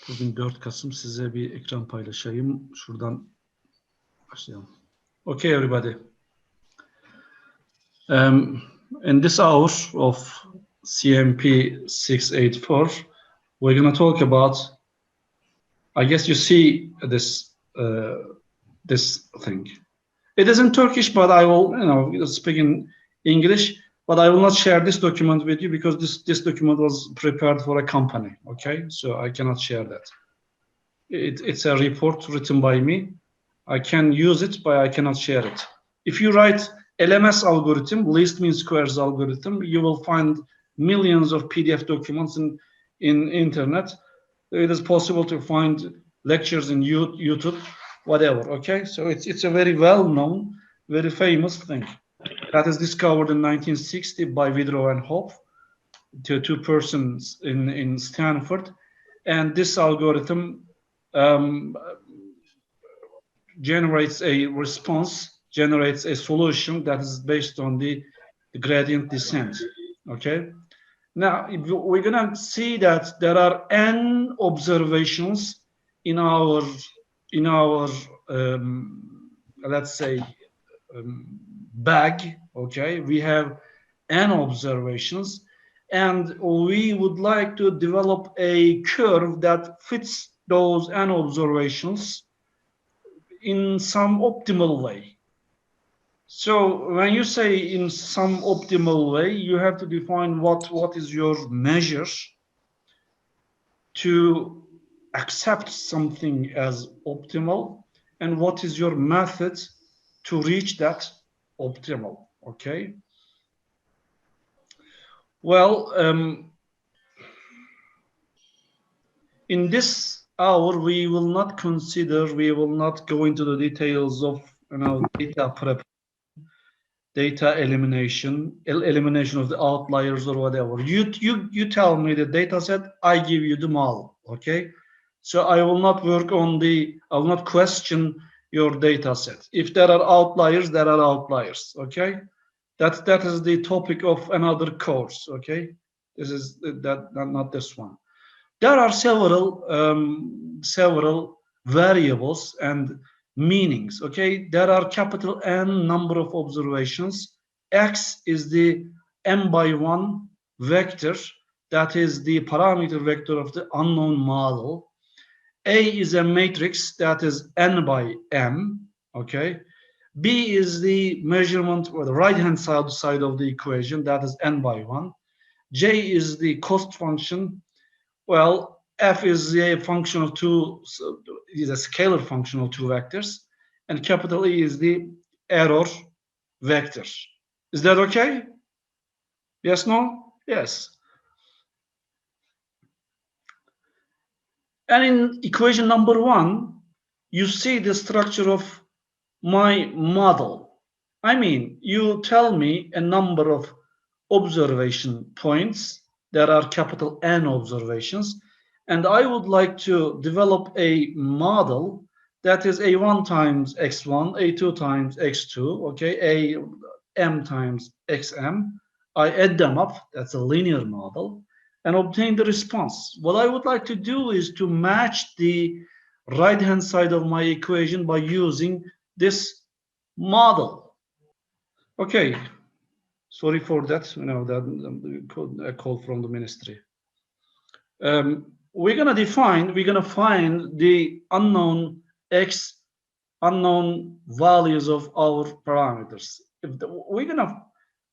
Bugün 4 Kasım, size bir ekran paylaşayım. Şuradan başlayalım. Okay, everybody. In this hour of CMP 684, we're going to talk about, I guess you see this thing. It is in Turkish, but I will, speak in English, but I will not share this document with you because this document was prepared for a company, okay? So I cannot share that. It's a report written by me. I can use it, but I cannot share it. If you write LMS algorithm, least mean squares algorithm, you will find millions of PDF documents in internet. It is possible to find lectures in YouTube, whatever, okay? So it's a very well-known, very famous thing that is discovered in 1960 by Widrow and Hopf, two persons in Stanford. And this algorithm generates a response, generates a solution that is based on the gradient descent, okay? Now, we're gonna see that there are n observations in our let's say, bag, okay? We have n observations, and we would like to develop a curve that fits those n observations in some optimal way. So when you say in some optimal way, you have to define what is your measure to accept something as optimal, and what is your method to reach that optimal, okay? Well, in this hour, we will not go into the details of data prep, data elimination of the outliers or whatever. You tell me the data set, I give you the model, okay? So I will not I will not question your data set. If there are outliers, there are outliers, okay? That is the topic of another course, okay? This is not this one. There are several variables and meanings, okay? There are capital N number of observations. X is the m by 1 vector, that is the parameter vector of the unknown model. A is a matrix, that is n by m, okay? B is the measurement, or the right-hand side of the equation, that is n by 1. J is the cost function. Well, f is a function of two, is a scalar function of two vectors, and capital E is the error vector. Is that okay? Yes, no? Yes. And in equation number 1, you see the structure of my model. I mean, you tell me a number of observation points. There are capital N observations, and I would like to develop a model that is a1 times x1, a2 times x2, okay, a m times xm. I add them up, that's a linear model, and obtain the response. What I would like to do is to match the right-hand side of my equation by using this model. Okay, sorry for that, that a call from the ministry. We're gonna find the unknown values of our parameters. We're gonna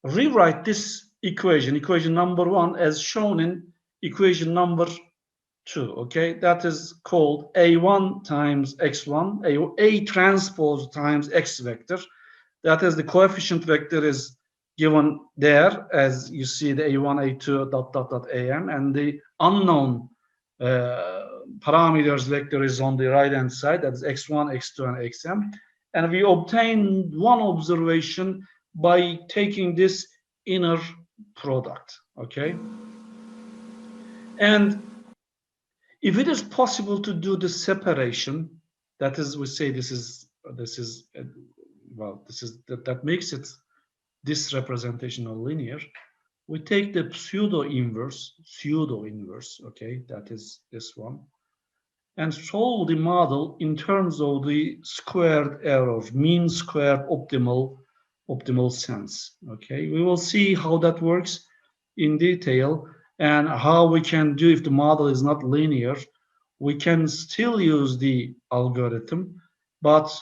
rewrite this equation number 1, as shown in equation number 2, okay? That is called a1 times x1, a transpose times x vector. That is, the coefficient vector is given there, as you see, the a1, a2, dot, am, and the unknown parameters vector is on the right-hand side, that is x1, x2, and xm. And we obtain one observation by taking this inner product, okay? And if it is possible to do the separation, that is, we say that makes it this representational linear. We take the pseudo inverse, okay, that is this one, and solve the model in terms of the squared error, mean squared optimal sense. Okay, we will see how that works in detail and how we can do if the model is not linear. We can still use the algorithm, but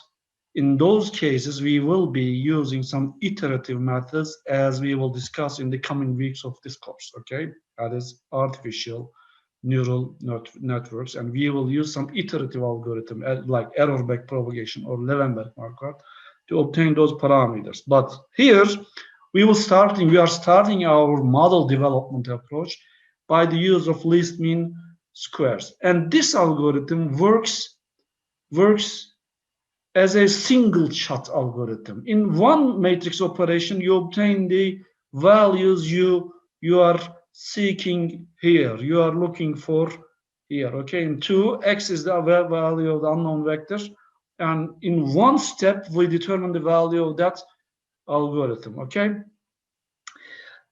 in those cases, we will be using some iterative methods as we will discuss in the coming weeks of this course, okay? That is artificial neural networks, and we will use some iterative algorithm like error back propagation or Levenberg marquardt to obtain those parameters. But here, we are starting our model development approach by the use of least mean squares. And this algorithm works as a single shot algorithm. In one matrix operation, you obtain the values you are seeking here, you are looking for here. Okay, in 2, x is the value of the unknown vector, and in one step we determine the value of that algorithm. Okay,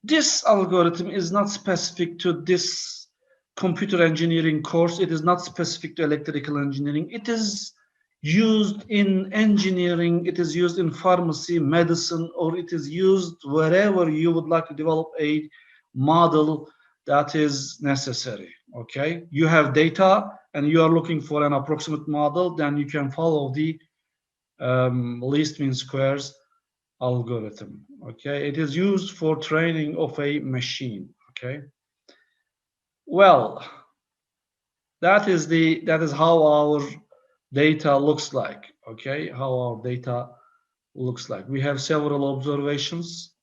this algorithm is not specific to this computer engineering course. It is not specific to electrical engineering. It is used in engineering, it is used in pharmacy, medicine, or it is used wherever you would like to develop a model that is necessary. Okay, you have data and you are looking for an approximate model, then you can follow the least mean squares algorithm. Okay, it is used for training of a machine. Okay, well, that is how our data looks like. Okay, how our data looks like. We have several observations.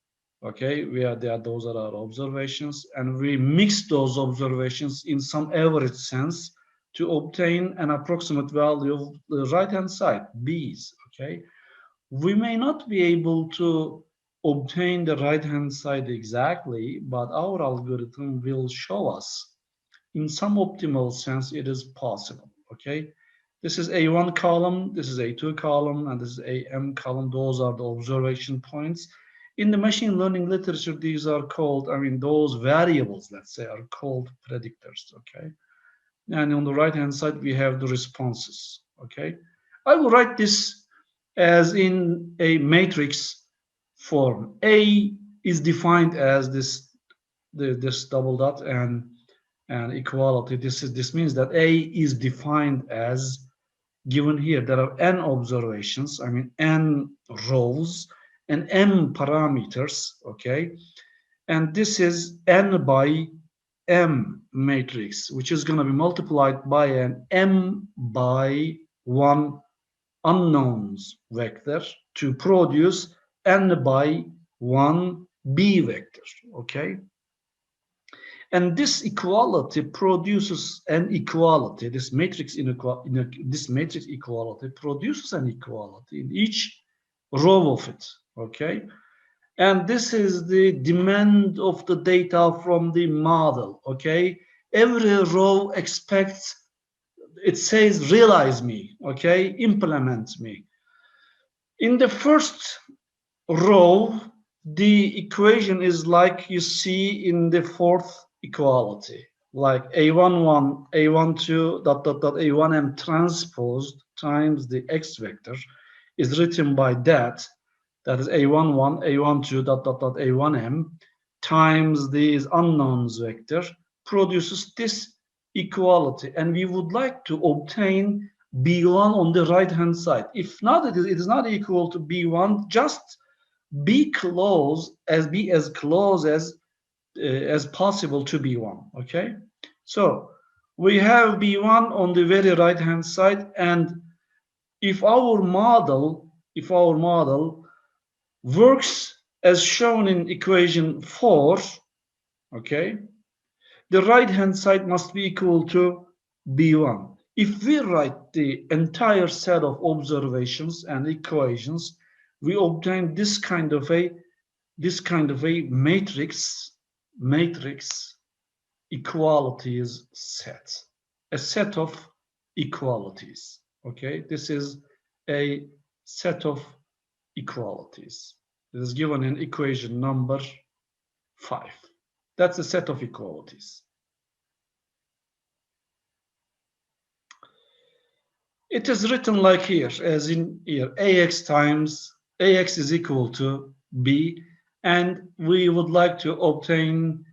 Okay, those are our observations, and we mix those observations in some average sense to obtain an approximate value of the right hand side, b's. Okay, we may not be able to obtain the right hand side exactly, but our algorithm will show us in some optimal sense it is possible. Okay, this is A1 column, this is A2 column, and this is AM column. Those are the observation points. In the machine learning literature, these are called, those variables, let's say, are called predictors. Okay, and on the right hand side we have the responses. Okay, I will write this as in a matrix form. A is defined as this double dot and equality. This means that A is defined as given here. There are n observations, n rows and m parameters. Okay, and this is n by m matrix, which is going to be multiplied by an m by 1 unknowns vector to produce n by 1 b vector. Okay, and this equality produces an equality. This matrix equality produces an equality in each row of it. Okay, and this is the demand of the data from the model. Okay, every row expects, it says realize me. Okay, implement me. In the first row, the equation is like you see in the fourth equality, like A11, A12, dot, dot, dot, A1M transposed times the x vector is written by that is A11, A12, dot, dot, dot, A1M times these unknowns vector produces this equality. And we would like to obtain B1 on the right hand side. If not, it is not equal to B1, just be as close as possible to B1. Okay, so we have B1 on the very right hand side, and if our model works as shown in equation 4, okay, the right hand side must be equal to B1. If we write the entire set of observations and equations, we obtain this kind of a matrix equalities set, a set of equalities. Okay, this is a set of equalities. This is given in equation number 5. That's a set of equalities. It is written like here, as in here, ax times ax is equal to b, and we would like to obtain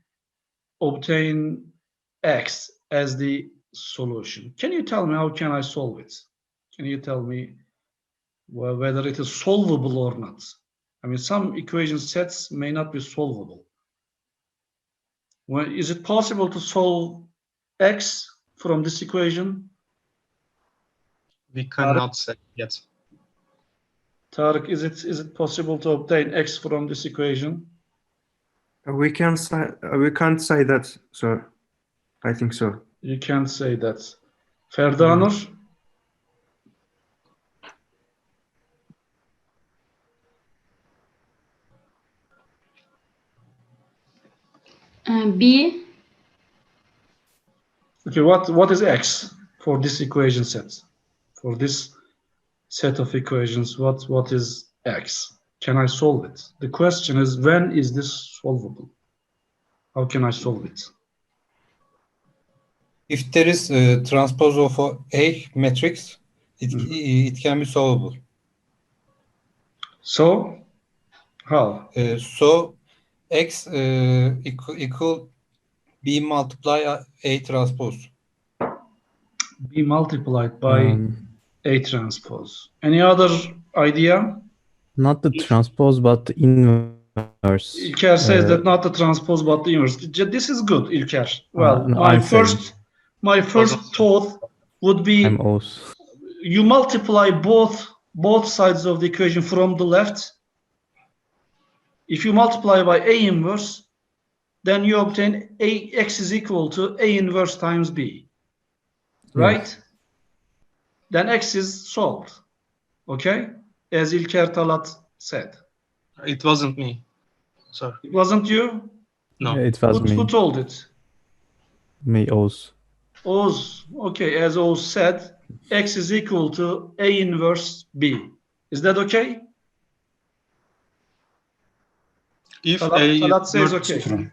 x as the solution. Can you tell me how can I solve it? Can you tell me whether it is solvable or not? I mean, some equation sets may not be solvable. Is it possible to solve x from this equation? We cannot say yet. Tarık, is it possible to obtain x from this equation? We can't say that, sir. I think so. You can't say that. Ferdanur? B. Okay, what is x for this equation set? For this set of equations, what is x? Can I solve it? The question is, when is this solvable? How can I solve it? If there is a transpose of A matrix, it can be solvable. So, how? So X equal B multiply A transpose. B multiplied by A transpose. Any other idea? Not the transpose, but the inverse. İlker says that not the transpose but the inverse. This is good, İlker. Well, no, my first thought would be you multiply both sides of the equation from the left. If you multiply by A inverse, then you obtain X is equal to A inverse times B. Right? Yes. Then X is solved. Okay? As İlker Talat said. It wasn't me. Sorry. It wasn't you? No. It was me. Who told it? Me, Oz. Oz. Okay, as Oz said, X is equal to A inverse B. Is that okay? If Talat says okay.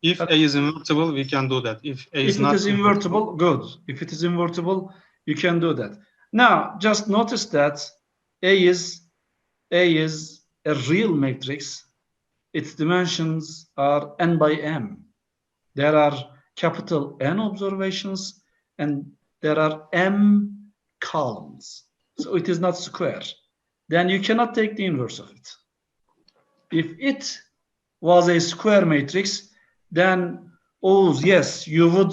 If A is invertible, we can do that. If A is not invertible, good. If it is invertible, you can do that. Now, just notice that A is a real matrix. Its dimensions are n by m. There are capital N observations and there are m columns. So it is not square. Then you cannot take the inverse of it. If it was a square matrix, then, oh yes, you would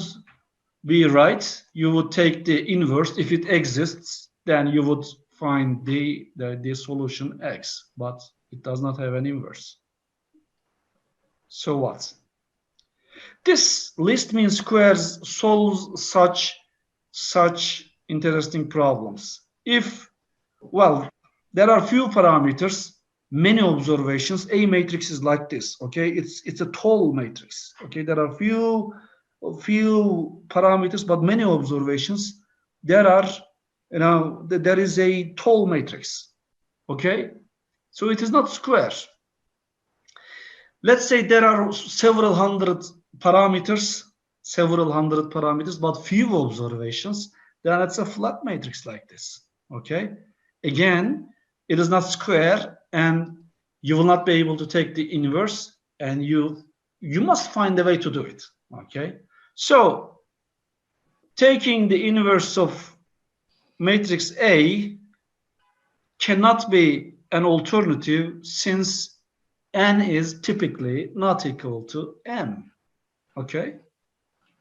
be right. You would take the inverse. If it exists, then you would find the solution X, but it does not have an inverse. So what? This list mean squares solves such interesting problems. If, well, there are few parameters, many observations. A matrix is like this, okay? It's a tall matrix, okay? There are few parameters, but many observations. There is a tall matrix, okay? So it is not square. Let's say there are several hundred parameters, but few observations, then it's a flat matrix like this, okay? Again, it is not square, and you will not be able to take the inverse, and you must find a way to do it, okay? So, taking the inverse of matrix A cannot be an alternative since n is typically not equal to m, okay?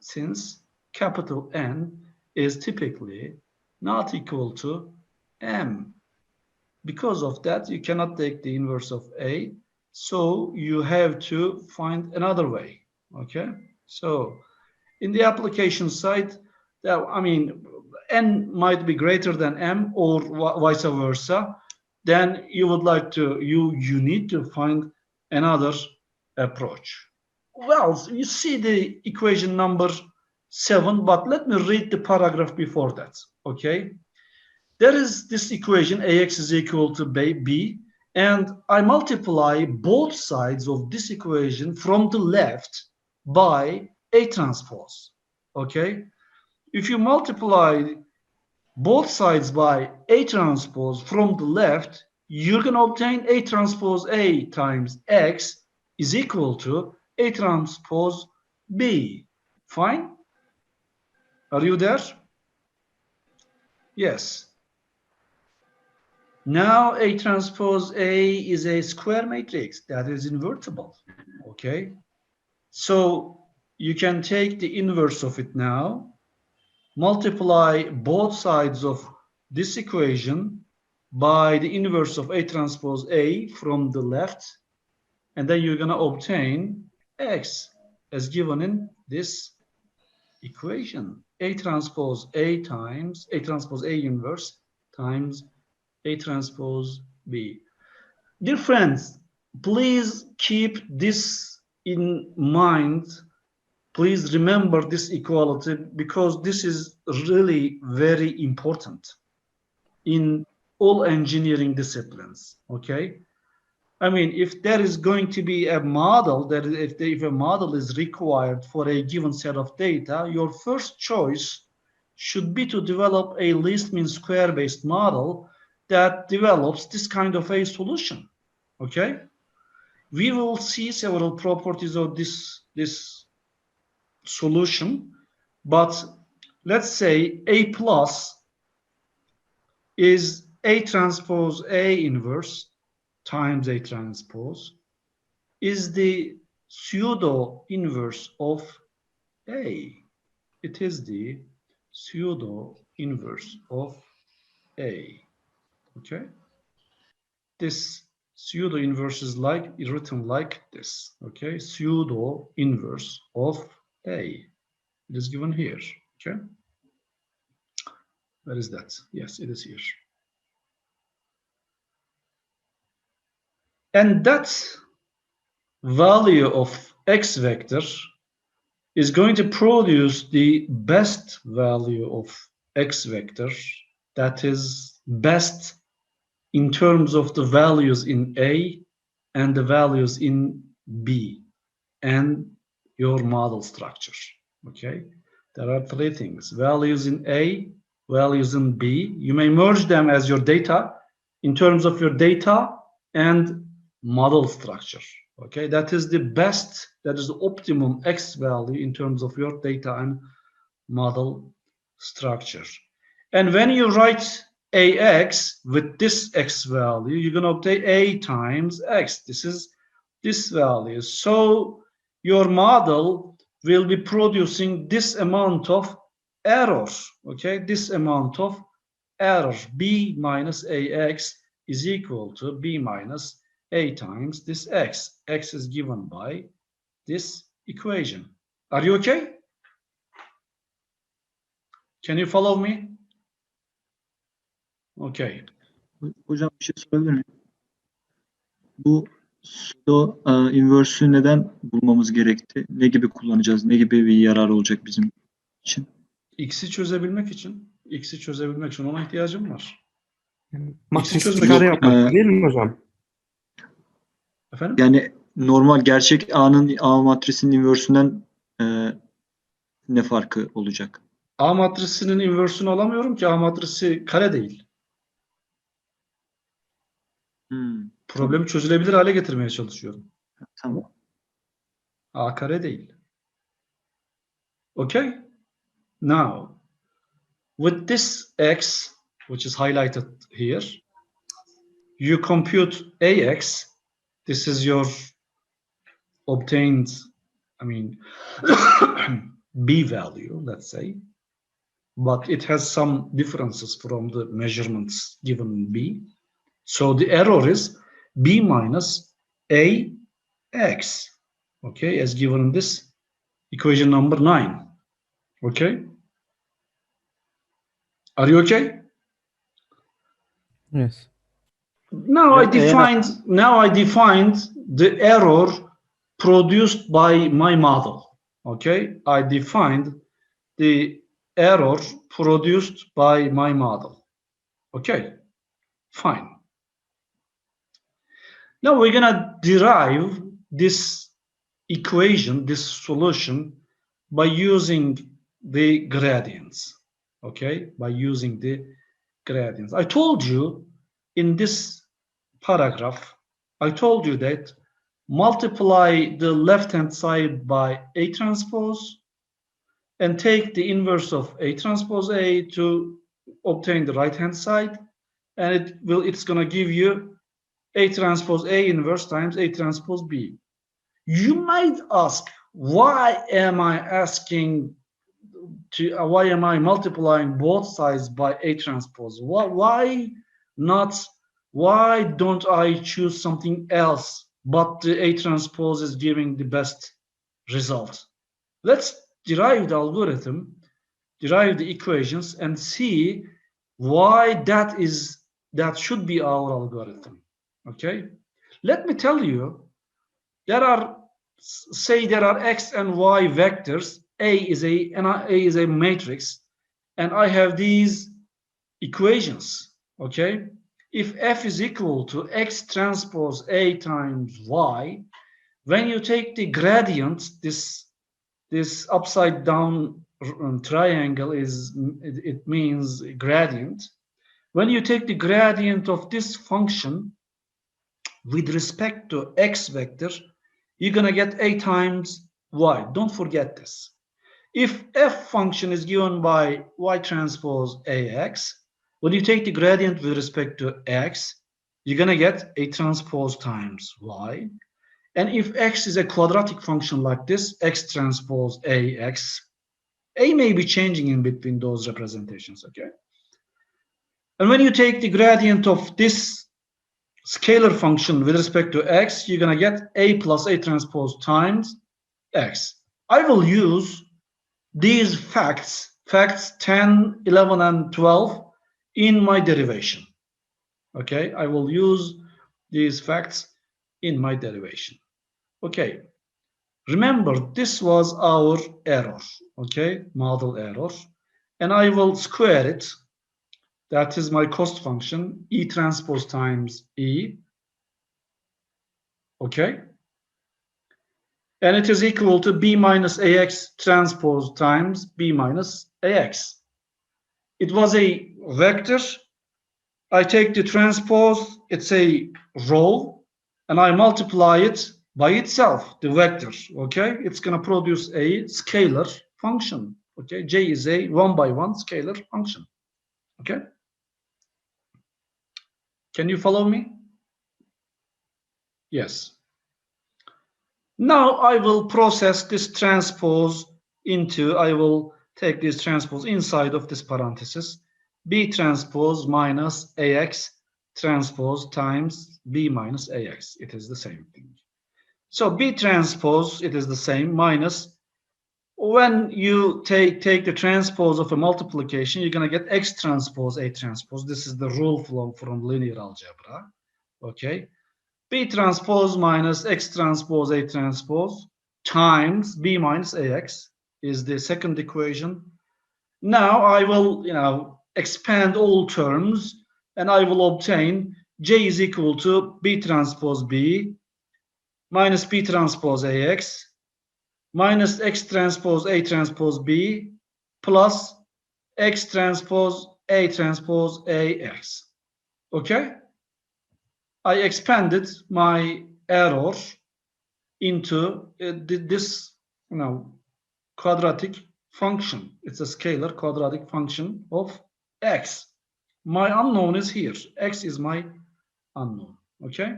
Since capital N is typically not equal to m. Because of that, you cannot take the inverse of A, so you have to find another way, okay? So, in the application side, I mean, n might be greater than m or vice versa. Then you would like to, you need to find another approach. Well, you see the equation number 7, but let me read the paragraph before that, okay? There is this equation, AX is equal to B, and I multiply both sides of this equation from the left by A transpose, okay? If you multiply both sides by A transpose from the left, you're going to obtain A transpose A times X is equal to A transpose B. Fine? Are you there? Yes. Now A transpose A is a square matrix that is invertible. Okay? So you can take the inverse of it now, multiply both sides of this equation by the inverse of A transpose A from the left, and then you're going to obtain X as given in this equation. A transpose A times A transpose A inverse times A transpose B. Dear friends, please keep this in mind. Please remember this equality because this is really very important in all engineering disciplines. Okay, I mean, if there is going to be a model, that if a model is required for a given set of data, your first choice should be to develop a least mean square based model that develops this kind of a solution. Okay, we will see several properties of this solution, but let's say A plus is A transpose A inverse times A transpose is the pseudo inverse of A. It is the pseudo inverse of A. Okay, this pseudo inverse is like written like this. Okay, pseudo inverse of A. It is given here. Okay, where is that? Yes, it is here. And that value of X vector is going to produce the best value of X vector that is best in terms of the values in A and the values in B and your model structure. Okay, there are three things: values in A, values in B. You may merge them as your data in terms of your data and model structure. Okay, that is the best, that is the optimum X value in terms of your data and model structure. And when you write AX with this X value, you're going to obtain A times X. This is this value. So your model will be producing this amount of error. Okay, this amount of error. B minus AX is equal to B minus A times this X. X is given by this equation. Are you okay? Can you follow me? Okay. Hocam bir şey sorabilir miyim? Bu pseudo inverse'ü neden bulmamız gerekti? Ne gibi kullanacağız? Ne gibi bir yarar olacak bizim için? X'i çözebilmek için ona ihtiyacım var. Matris çözmek kare için. yapmak değil mi hocam? Efendim? Yani normal gerçek A'nın A matrisinin inverse'ünden ne farkı olacak? A matrisinin inversini alamıyorum ki. A matrisi kare değil. Problemi çözülebilir hale getirmeye çalışıyorum. Tamam. A kare değil. Okay? Now, with this X, which is highlighted here, you compute AX. This is your obtained, B value, let's say, but it has some differences from the measurements given in B. So the error is B minus AX, okay, as given in this equation number 9, okay? Are you okay? Yes. Now I defined the error produced by my model. Okay, I defined the error produced by my model. Okay, fine. Now we're gonna derive this equation, this solution, by using the gradients. okay, by using the gradients. I told you in this paragraph, I told you that multiply the left-hand side by A transpose and take the inverse of A transpose A to obtain the right-hand side, and it's going to give you A transpose A inverse times A transpose B. You might ask, why am I multiplying both sides by A transpose? Why not? Why don't I choose something else, but the A transpose is giving the best result? Let's derive the algorithm, derive the equations, and see why that should be our algorithm. Okay, let me tell you, there are x and y vectors. A is a matrix, and I have these equations. Okay, if F is equal to X transpose A times Y, when you take the gradient, this upside down triangle it means gradient. When you take the gradient of this function with respect to X vector, you're gonna get A times Y. Don't forget this. If F function is given by Y transpose AX, when you take the gradient with respect to X, you're gonna get A transpose times Y. And if X is a quadratic function like this, X transpose AX, A may be changing in between those representations, okay? And when you take the gradient of this scalar function with respect to X, you're gonna get A plus A transpose times X. I will use these facts 10, 11, and 12 in my derivation. Okay, I will use these facts in my derivation. Okay, remember this was our error, okay, model error, and I will square it. That is my cost function, E transpose times E, okay, and it is equal to B minus AX transpose times B minus AX. It was a vector. I take the transpose, it's a row, and I multiply it by itself, the vector, okay? It's gonna produce a scalar function, okay? J is a one-by-one scalar function, okay? Can you follow me? Yes. Now I will process this transpose I will take this transpose inside of this parenthesis, B transpose minus AX transpose times B minus AX. It is the same thing. So B transpose, it is the same, minus, when you take the transpose of a multiplication, you're going to get X transpose A transpose. This is the rule from linear algebra. Okay. B transpose minus X transpose A transpose times B minus AX is the second equation. Now I will, expand all terms, and I will obtain J is equal to B transpose B minus B transpose AX minus X transpose A transpose B plus X transpose AX. Okay? I expanded my error into this quadratic function. It's a scalar quadratic function of X. My unknown is here. X is my unknown. Okay?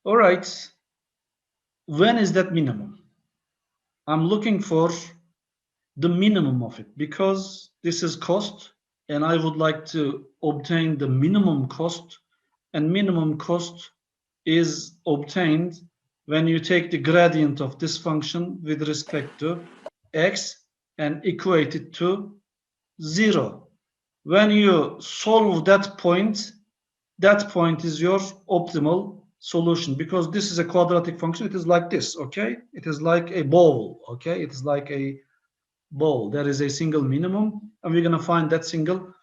All right. When is that minimum? I'm looking for the minimum of it because this is cost, and I would like to obtain the minimum cost, and minimum cost is obtained when you take the gradient of this function with respect to X and equate it to 0. When you solve that point is your optimal solution, because this is a quadratic function. It is like this, okay? It is like a bowl, okay? It is like a bowl. There is a single minimum, and we're going to find that single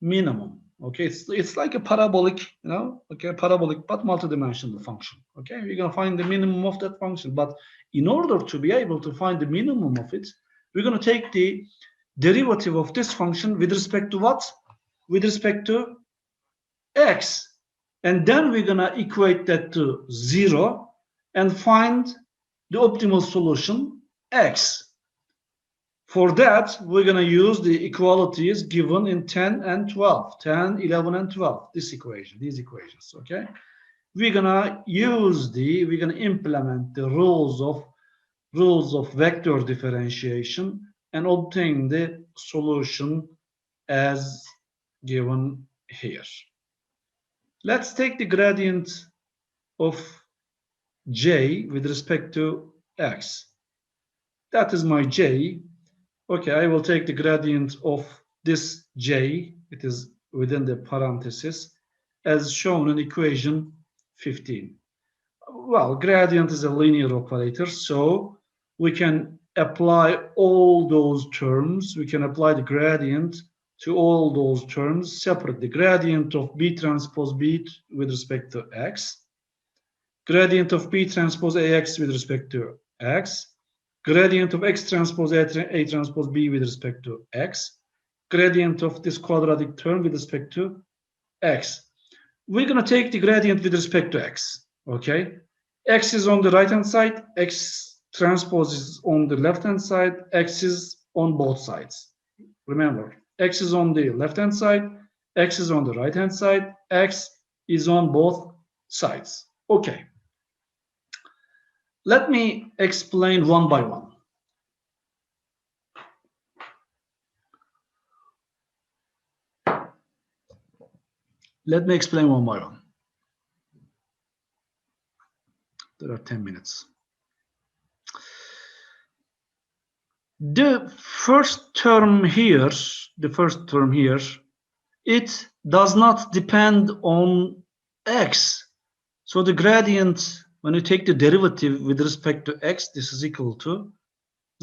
minimum. Okay, it's like a parabolic, you know, okay, parabolic but multidimensional function. Okay, we're gonna find the minimum of that function, but in order to be able to find the minimum of it, we're gonna take the derivative of this function with respect to what? With respect to x, and then we're gonna equate that to 0 and find the optimal solution x. For that, we're going to use the equalities given in 10 and 12, 10, 11, and 12, these equations, okay? We're going to implement the rules of vector differentiation and obtain the solution as given here. Let's take the gradient of j with respect to x. That is my j. Okay, I will take the gradient of this j, it is within the parenthesis, as shown in equation 15. Well, gradient is a linear operator, so we can apply all those terms. We can apply the gradient to all those terms, separate the gradient of b transpose b with respect to x, gradient of b transpose ax with respect to x, gradient of x transpose a transpose b with respect to x, gradient of this quadratic term with respect to x. We're going to take the gradient with respect to x, okay? X is on the right hand side, x transpose is on the left hand side, x is on both sides. Remember, x is on the left hand side, x is on the right hand side, x is on both sides. Okay. Let me explain one by one. Let me explain one by one. There are 10 minutes. The first term here, it does not depend on x. So the gradient, when you take the derivative with respect to x, this is equal to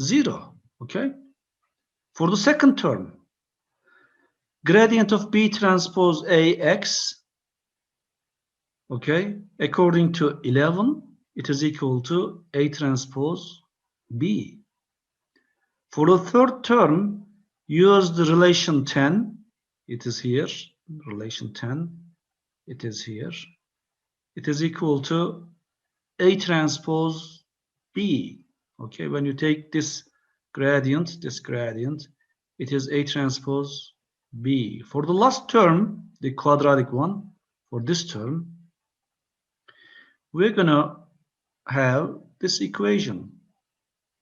0, okay? For the second term, gradient of b transpose ax, okay, according to 11, it is equal to a transpose b. For the third term, use the relation 10, it is here, relation 10, it is here, it is equal to a transpose b. Okay, when you take this gradient, it is a transpose b. For the last term, the quadratic one, for this term, we're gonna have this equation.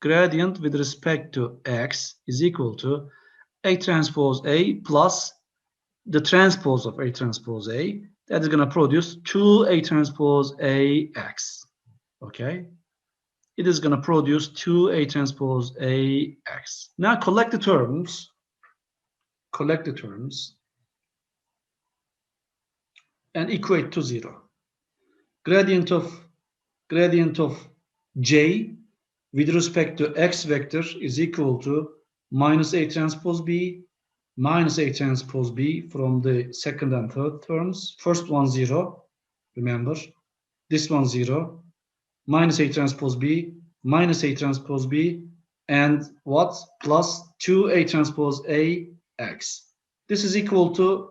Gradient with respect to x is equal to a transpose a plus the transpose of a transpose a. That is gonna produce 2a transpose ax. Okay, it is gonna produce 2a transpose ax. Now collect the terms. And equate to 0. Gradient of j with respect to x vector is equal to minus a transpose b from the second and third terms. First one 0, remember. This one 0, minus a transpose b, and what? Plus 2a transpose ax. This is equal to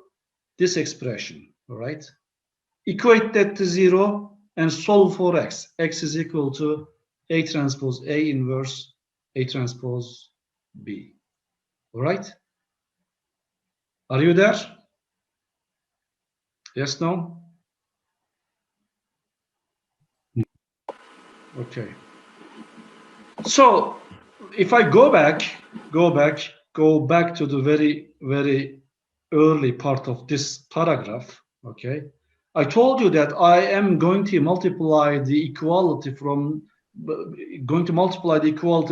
this expression, all right? Equate that to 0 and solve for x. X is equal to a transpose a inverse a transpose b. All right? Are you there? Yes, no? Okay. So if I go back to the very early part of this paragraph, okay? I told you that I am going to multiply the equality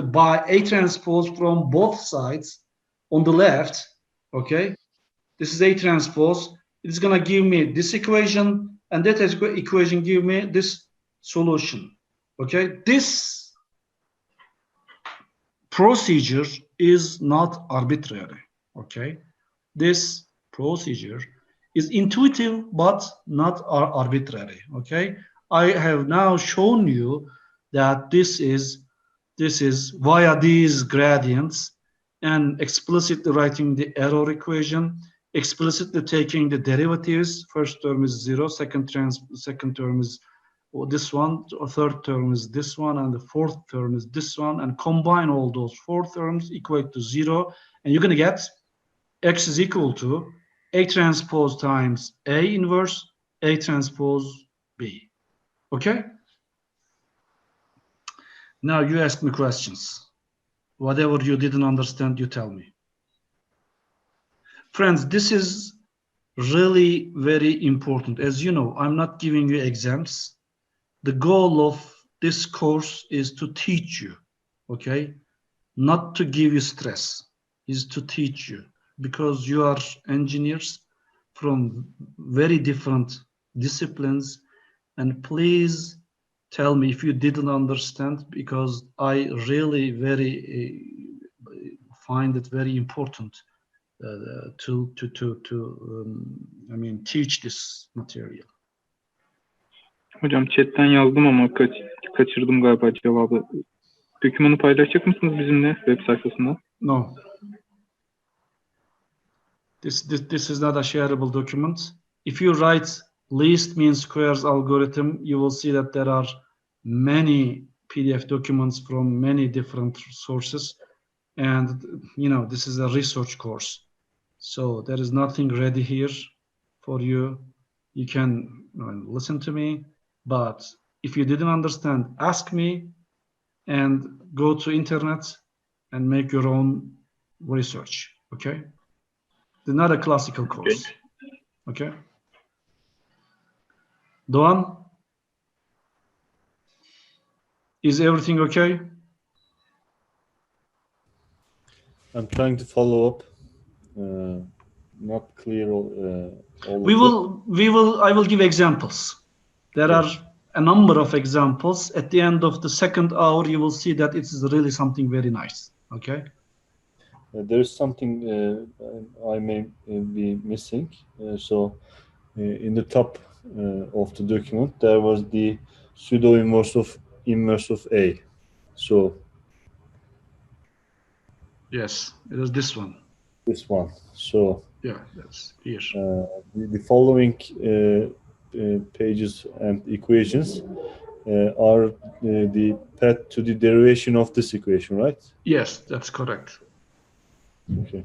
by a transpose from both sides on the left, okay? This is a transpose. It's gonna give me this equation, and that equation give me this solution, okay? This procedure is not arbitrary, okay? This procedure is intuitive but not arbitrary. Okay, I have now shown you that this is via these gradients and explicitly writing the error equation, explicitly taking the derivatives. First term is 0, second term is this one, third term is this one, and the fourth term is this one, and combine all those 4 terms equate to 0, and you're going to get x is equal to A transpose times A inverse A transpose B. Okay? Now you ask me questions. Whatever you didn't understand, you tell me. Friends, this is really very important. As you know, I'm not giving you exams. The goal of this course is to teach you, okay? Not to give you stress, is to teach you, because you are engineers from very different disciplines. And please tell me if you didn't understand, because I really find it very important to teach this material. Hocam chatten yazdım ama kaçırdım galiba cevabı. Dokümanı paylaşacak mısınız bizimle web sayfasında? No. This is not a shareable document. If you write least mean squares algorithm, you will see that there are many PDF documents from many different sources. And, you know, this is a research course. So there is nothing ready here for you. You can listen to me, but if you didn't understand, ask me and go to internet and make your own research, okay? It's not a classical course, okay? Doğan, is everything okay? I'm trying to follow up. Not clear all I will give examples. There are a number of examples. At the end of the second hour, you will see that it's really something very nice, okay? There is something I may be missing. In the top of the document, there was the pseudo inverse of A. So yes, it is this one. This one. So yeah, that's here. The following pages and equations are the path to the derivation of this equation, right? Yes, that's correct. Okay.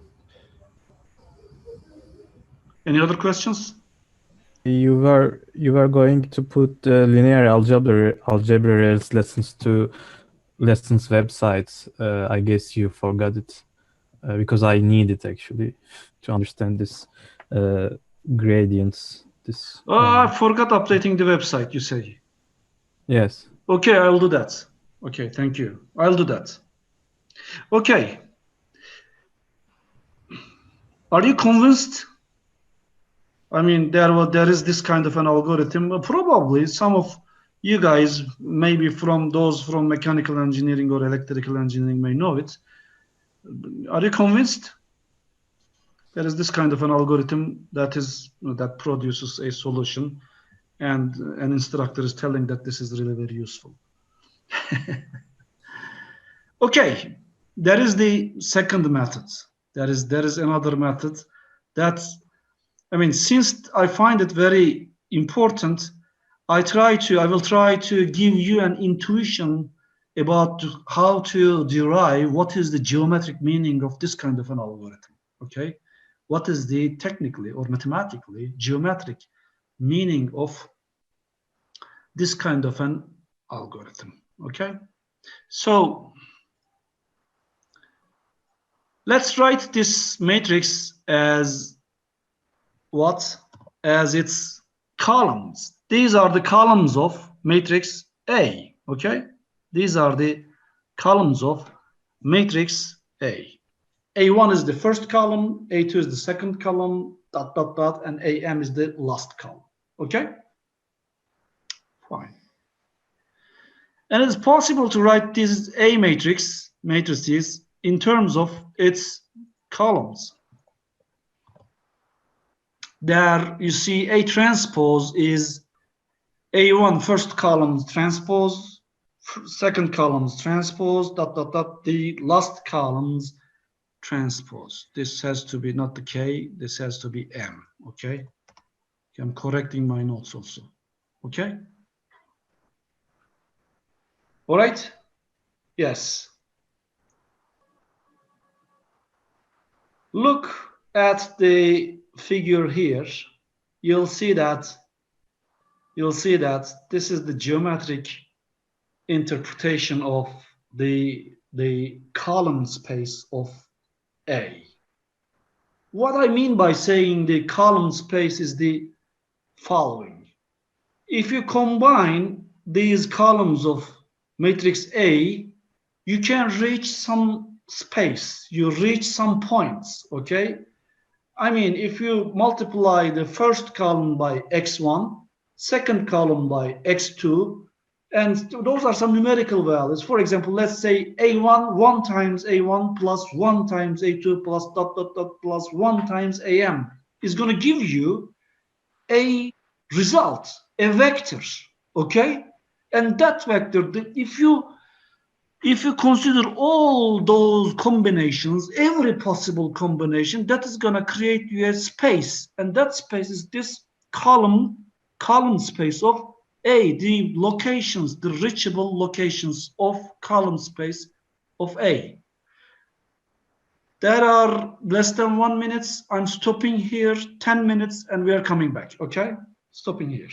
Any other questions? You were going to put linear algebra lessons to lessons websites. I guess you forgot it because I need it actually to understand this gradients. I forgot updating the website, you say? Yes. Okay, I'll do that. Okay, thank you. I'll do that. Okay. Are you convinced? I mean, there is this kind of an algorithm. Probably some of you guys, maybe from those from mechanical engineering or electrical engineering, may know it. Are you convinced? There is this kind of an algorithm that produces a solution, and an instructor is telling that this is really very useful. Okay, there is the second method. There is another method that, I mean, since I find it very important, I will try to give you an intuition about how to derive what is the geometric meaning of this kind of an algorithm, okay? What is the technically or mathematically geometric meaning of this kind of an algorithm, okay? So let's write this matrix as what? As its columns. These are the columns of matrix A, okay? These are the columns of matrix A. A1 is the first column, A2 is the second column, ... and AM is the last column, okay? Fine. And it's possible to write this A matrices in terms of its columns. there you see A transpose is A1 first column transpose, second columns transpose, the last columns transpose. This has to be not the K, this has to be M, okay? I'm correcting my notes also, okay? All right? Yes. Look at the figure here. You'll see that this is the geometric interpretation of the column space of A. What I mean by saying the column space is the following. If you combine these columns of matrix A, you can reach some space, you reach some points, okay? I mean, if you multiply the first column by x1, second column by x2, and those are some numerical values. For example, let's say A1, 1 times A1 plus 1 times A2 plus ... plus 1 times AM is going to give you a result, a vector, okay? And that vector, if you consider all those combinations, every possible combination, that is going to create you a space, and that space is this column space of A, the locations, the reachable locations of column space of A. There are less than 1 minute. I'm stopping here, 10 minutes, and we are coming back, okay? Stopping here.